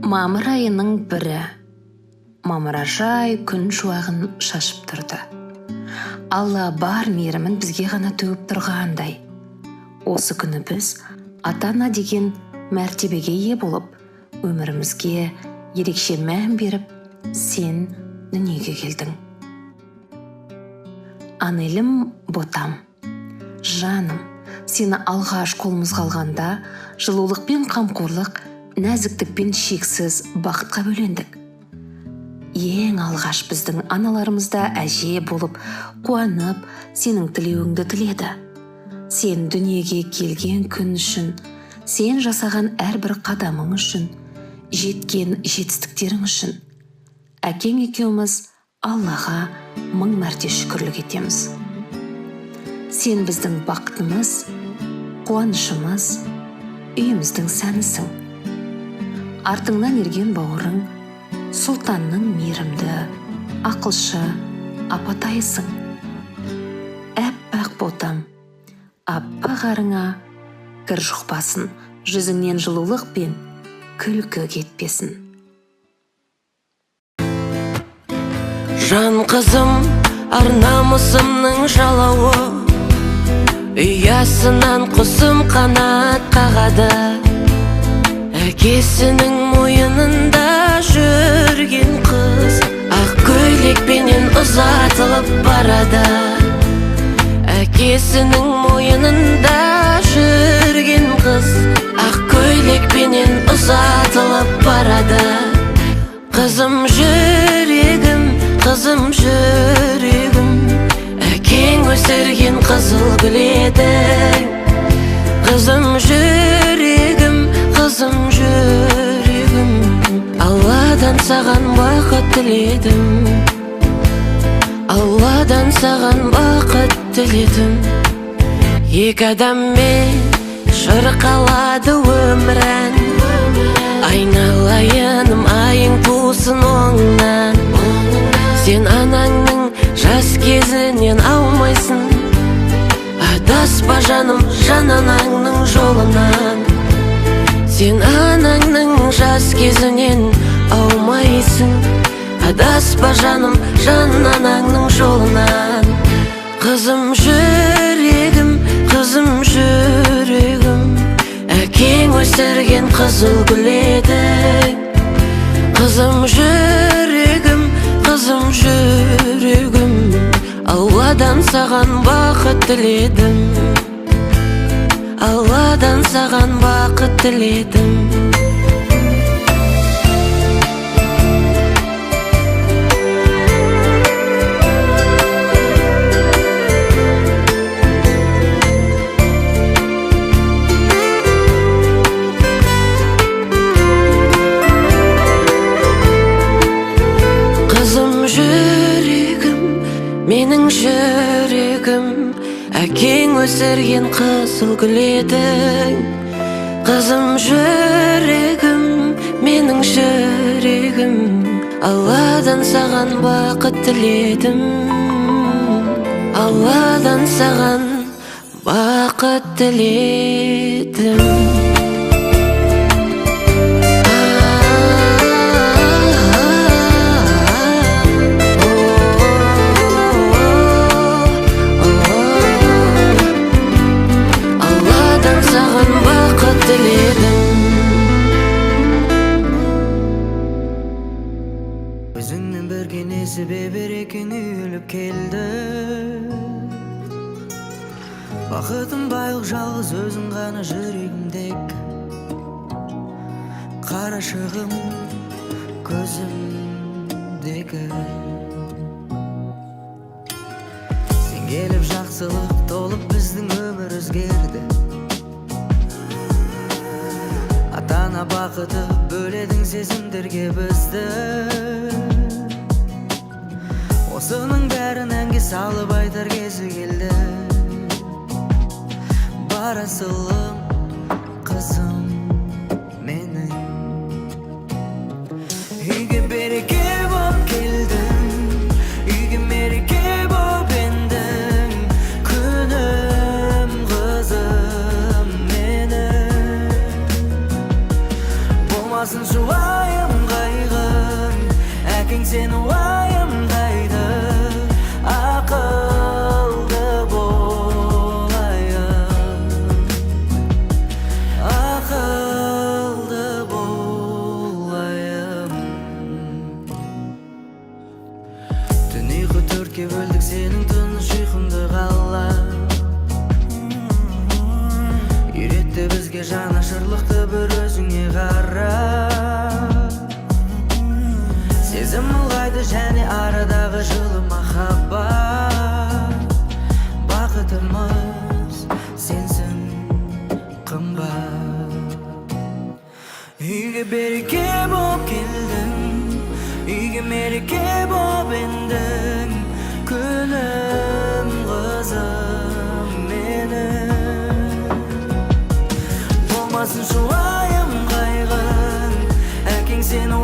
Мамыр айының бірі. Мамыражай күн шуағын шашып тұрды. Алла бар мейірімін бізге ғана төгіп тұрғандай. Осы күні біз ата-ана деген мәртебеге ие болып, өмірімізге ерекше мән беріп, сен дүниеге келдің. Анелім ботам, жаным, сені алғаш қолымызға алғанда жылулық пен қамқорлық, нәзіктік пен шексіз бақытқа бөлендік. Ең алғаш біздің аналарымызда әже болып, қуанып, сенің тілеуіңді тіледі. Сен дүниеге келген күн үшін, сен жасаған әрбір қадамың үшін, жеткен жетістіктерің үшін. Әкең екеуміз Аллаға мың мәрте шүкірлік етеміз. Сен біздің бақытымыз, қуанышымыз, үйіміздің сәнісің. Артыңнан ерген бауырың, сұлтанның мейірімді, ақылшы, апатайысың. Әппақ ботам, аппақ арыңа кір жұқпасын, жүзіңнен жылулық пен күлкі кетпесін. Жан қызым, ар намысымның жалауы, ұясынан құсым қанат қағады. Әкесінің мойынында жүрген қыз, ақ көйлекпенен ұзатылып барады. Әкесінің мойынында жүрген қыз, ақ көйлекпенен ұзатылып барады. Қызым жүрегім, қызым жүрегім, әкең өсірген қызыл гүл едің. Қызым жүрегім, қызым жүрегім, Алладан саған бақыт тіледім. Алладан саған бақыт тіледім. Екі адаммен шырқалады өмірін, айналайыным айың тусын оңнан. Сен анаңның жас кезінен аумайсың, адаспа жаным жан анаңның жолынан. Сен анаңның жас кезінен аумайсың, адаспа жаным жан анаңның жолынан. Қызым жүрегім, қызым жүрегім, әкең өсірген қызыл гүл едің. Қызым жүрегім, қызым жүрегім, Алладан саған бақыт тіледім. Алладан саған бақыт тіледім. Менің жүрегім, әкең өсірген қызыл гүл едің. Қызым жүрегім, менің жүрегім, Алладан саған бақыт тіледім. Алладан саған бақыт тіледім. Өзіңнен бірге несібе берекең үйіліп келді. Бақытым байлық жалғыз өзің ғана жүрегімдек. Қарашығым көзімдегі. Сен келіп жақсылық толып біздің өмір өзгерді. Ата-ана бақыты бөледің сезімдерге бізді. Осының бәрін әнге салып айтар кезі келді. Бар асылым, қызым менің. Үйге береке боп келдің, үйге мереке боп ендің. Күнім, қызым менің. Болмасын шуайым келдік сенің тыныш ұйқыңды қалап. Үйретті бізге жанашырлықты бір өзіңе қарап. Сезім ұлғайды және арадағы жылы махаббат. Бақытымыз сенсің қымбат. Үйге береке боп келдің, үйге мереке боп ендің. Күнім қызым менің. Болмасын шуайым қайғың, әкең сені